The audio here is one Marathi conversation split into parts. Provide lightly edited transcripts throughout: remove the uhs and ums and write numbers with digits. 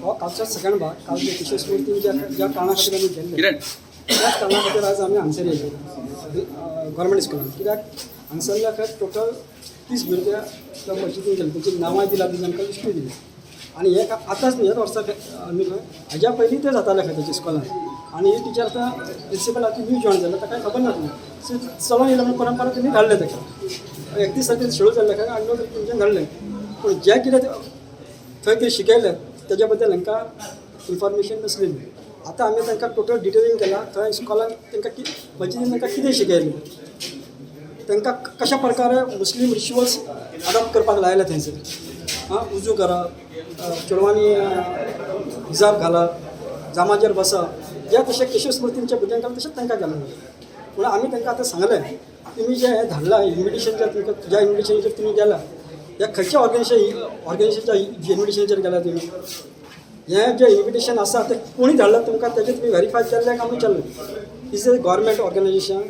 हो कालचा सेकंड भाग काल जे किशोर स्मृती ज्या कारणा खातीर आमी गेल्ले त्याच कारणा खातीर आज आमी हांगसर येयले गव्हर्मेंट स्कुलान कित्याक हांगसरल्या खंय टोटल 30 भुरगे त्या मस्जिदीन गेले तेंची नांवां दिला तेंची आमकां लिस्टूय दिली आनी हे आतांच न्ही हेच वर्सा आमी खंय हाज्या पयलीं ते जाताले खंय तेच्या स्कुलान आनी ही टिचर आतां प्रिंसिपल आतां न्यू जॉयन जालो ताका खबर नासलें सो चलून येयलें म्हणून परंपरा तेणी धाडलें ताका 31 तारखेर शेड्यूल जाल्ले खंय आनी 9 तारखेर धाडलें पूण जें कितें थंय ते शिकयलें तेज्या बद्दल हांकां इन्फॉर्मेशन नासलेली आतां आमी तांकां टोटल डिटेलिंग केलां थंय स्कॉलान तांकां मस्जिदीन तांकां कितें शिकयलें तांकां कशा प्रकारे मुस्लीम रिच्युअल्स अडॉप्ट करपाक लायले थंयसर उजू करप चेडवांनी हिजाब घालप जामाचेर बसप जे तशें किशोर स्मृतींच्या भुरग्यांक केलें तशेंच तांकां केलें म्हणून आमी तांकां आतां सांगलें तुमी जें हें धाडलां इन्विटेशन जें तुमकां ज्या इन्विटेशनाचेर तुमी गेला ह्या खंयच्या ऑर्गनायजेशनच्या इन्विटेशनाचेर गेला तुमी हें जें इन्विटेशन आसा तें कोणी धाडलां तुमकां तेजें तुमी व्हेरीफाय केल्लें काय विचारलें is a government organization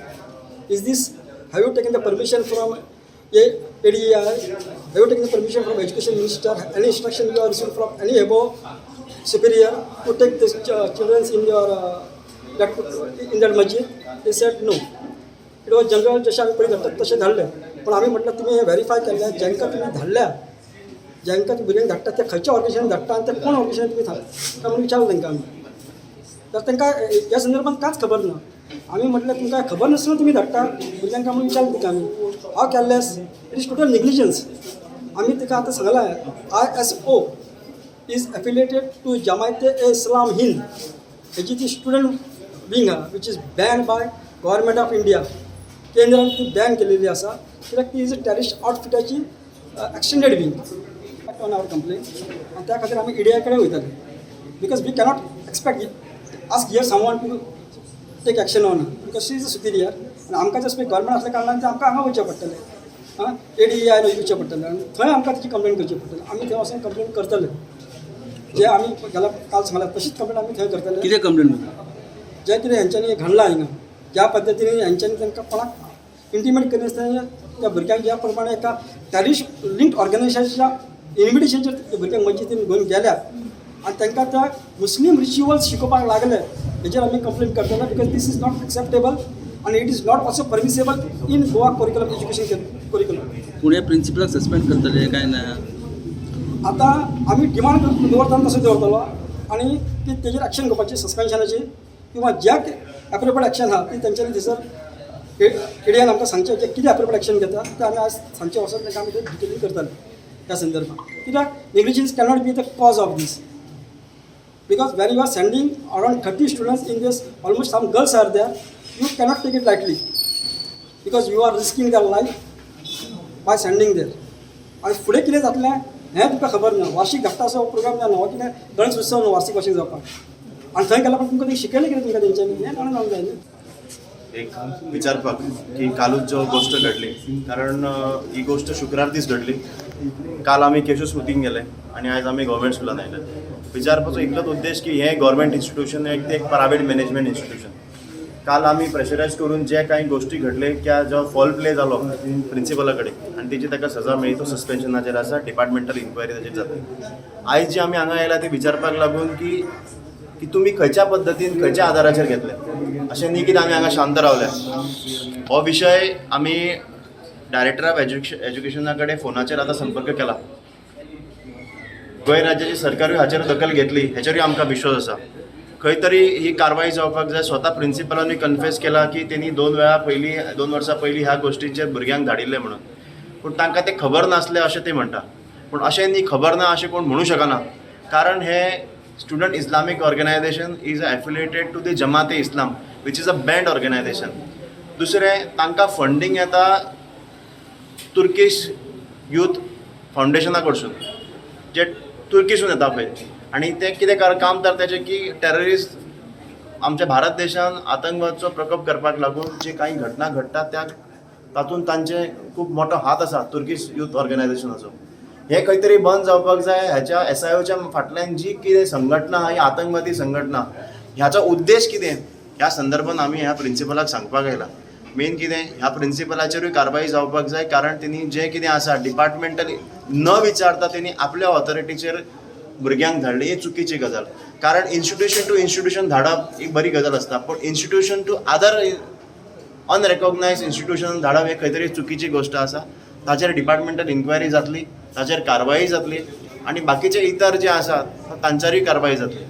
is this have you taken the permission from ADI have you taken the permission from education minister any instruction you are received from any above superior to take the children in your in that masjid they said no it was general जशें आमी पळय धाडटात तशें धाडलें पूण आमी म्हटलें तुमी हें व्हेरीफाय केल्लें जेंकां तुमी धाडल्या जेंकां भुरग्यांक धाडटात ते खंयच्या ऑर्गनायजेशन धाडटा आनी ते कोण ऑर्गनायजेशन तुमी काय म्हणून विचारलें तांकां आमी तर तांकां ह्या संदर्भांत कांयच खबर ना आमी म्हटलें तुमकां खबर नासतना तुमी धाडटा भुरग्यांक म्हणून विचारलें तिका आमी हाव केल्लेस इट इज टोटल नेग्लिजन्स आमी तिका आतां सांगलां ISO is affiliated to Jamaat-e-Islam Hind हेची ती स्टुडंट विंग आहा which is ban by government of India केंद्रान ती बॅन केलेली आसा कित्याक ती इज अ टॅरिस्ट आउटफिटाची extended wing on our complain आनी त्या खातीर आमी EDI कडेन वयताले because we cannot expect ask here someone to take action on because she is a Superior आनी आमकां जस्ट गव्हर्मेंट असल्या कारणान ते आमकां हांगा वयचें पडटलें ADI वयचें पडटलें आनी थंय आमकां तिची कंप्लेन करची पडटली आमी थंय वचून कंप्लेन करतले जे आमी गेल्या काल सांगलां तशीच कंप्लेन आमी थंय करतले कितें कंप्लेन जें कितें हेंच्यांनी घडलां हिंगा ज्या पद्दतीन हेंच्यांनी तांकां कोणाक इंटिमेट करिनासतना त्या भुरग्यांक ज्या प्रमाणे एका टॅरिस्ट लिंक्ड ऑर्गनायजेशनच्या इन्विटेशनचेर त्या भुरग्यांक मस्जिदीन घेवन गेल्यात आनी तांकां त्या मुस्लीम रिच्युअल्स शिकोवपाक लागले हेचेर आमी कंप्लेन करतले because this is not acceptable आनी it is not also permissible in Goa curriculum education curriculum पुणे प्रिंसिपलाक सस्पेंड करतले काय ना आतां आमी डिमांड दवरतना तसो दवरतलो आनी ती तेजेर एक्शन घेवपाची सस्पेन्शनाची किंवा ज्या एप्रोप्रिएट एक्शन आहा ती तेंच्यांनी थंयसर EDI आमकां सांगचें जें कितें एप्रोप्रिएट एक्शन घेता तें आमी आज सांजचें वचोन तांकां आमी डिटेलिंग करतले ह्या संदर्भात कित्याक negligence cannot be the cause of this because when you are sending around 30 students in this almost some girls are there you cannot take it lightly because you are risking their life by sending there आणि फुडें कितें जातलें हें तुमकां खबर ना वार्षिक धाकटासो प्रोग्राम जालो हो कितें गणेश उत्सव न्हू वार्षिक भाशेन जावपाक आनी थंय गेल्या पण तुमकां शिकयलें कितें तुमकां तेंच्यांनी हें कळून जावंक जाय न्ही एक विचारपाक की कालूच जो गोष्ट घडली कारण ही गोष्ट शुक्रार दीस घडली काल आमी केशव स्मृतीक गेले आनी आयज आमी गव्हर्मेंट स्कुलान आयले विचारपाचो एकलोच उद्देश की हें गव्हर्मेंट इन्स्टिट्यूशन एक प्रायवेट मॅनेजमेंट इन्स्टिट्यूशन काल आमी प्रेशरायज करून जे कांय गोश्टी घडले क्या जो फॉल प्ले जालो प्रिंसिपला कडेन आनी तेची ताका सजा मेळ्ळी तो सस्पेन्शनाचेर आसा डिपार्टमेंटल इन्क्वायरी ताचेर जाता आयज जी आमी हांगा आयला ती विचारपाक लागून की तुमी खंयच्या पद्दतीन खंयच्या आदाराचेर घेतले अशें न्ही की आमी हांगा शांत रावल्या हो विशय आमी डायरेक्टर ऑफ एज्युकेशना कडेन फोनाचेर आतां संपर्क केला गोंय राज्याची सरकारूय हाचेर दखल घेतली हेचेरूय आमकां विश्वास आसा खंय तरी ही कारवाय जावपाक जाय स्वता प्रिंसिपलांनी कन्फेस केला की तेणी 2 वर्सां पयलीं ह्या गोश्टींचेर भुरग्यांक धाडिल्ले म्हणून पूण तांकां तें खबर नासलें अशें ते म्हणटा पूण अशें न्ही खबर ना अशें कोण म्हणूं शकना कारण हे student Islamic organisation is affiliated to the Jamaat-e-Islam which is a banned organisation दुसरें तांकां फंडींग येता तुर्कीश यूथ फावंडेशना कडसून जे तुर्कीसून येता पळय आनी ते कितें काम करताचे की टेररिस्ट आमच्या भारत देशान आतंकवादचो प्रकोप करपाक लागून जे कांय घटना घडटा त्या तातूंत तांचे खूब मोठो हात आसा तुर्कीश यूथ ऑर्गनायजेशनाचो हे खंय तरी बंद जावपाक जाय ह्याच्या SIOच्या फाटल्यान जी कितें संघटना आहा ही आतंकवादी संघटना ह्याचो उद्देश कितें ह्या संदर्भान आमी ह्या प्रिंसिपलाक सांगपाक आयला मेन कितें ह्या प्रिंसिपलाचेरूय कारवाई जावपाक जाय कारण तेणी जें कितें आसा डिपार्टमेंटली न विचारता तेणी आपल्या ऑथॉरिटीचेर भुरग्यांक धाडले ही चुकीची गजाल. कारण इन्स्टिट्यूशन टू इन्स्टिट्यूशन धाडप ही बरी गजाल आसता, पूण इन्स्टिट्यूशन टू अदर अनरेकॉग्नायज इन्स्टिट्यूशन धाडप ही खंय तरी चुकीची गोष्ट आसा. ताचेर डिपार्टमेंटल इन्क्वायरी जातली, ताचेर कारवाई जातली, आनी बाकीचे इतर जे आसात तांच्यारूय कारवाई जातली.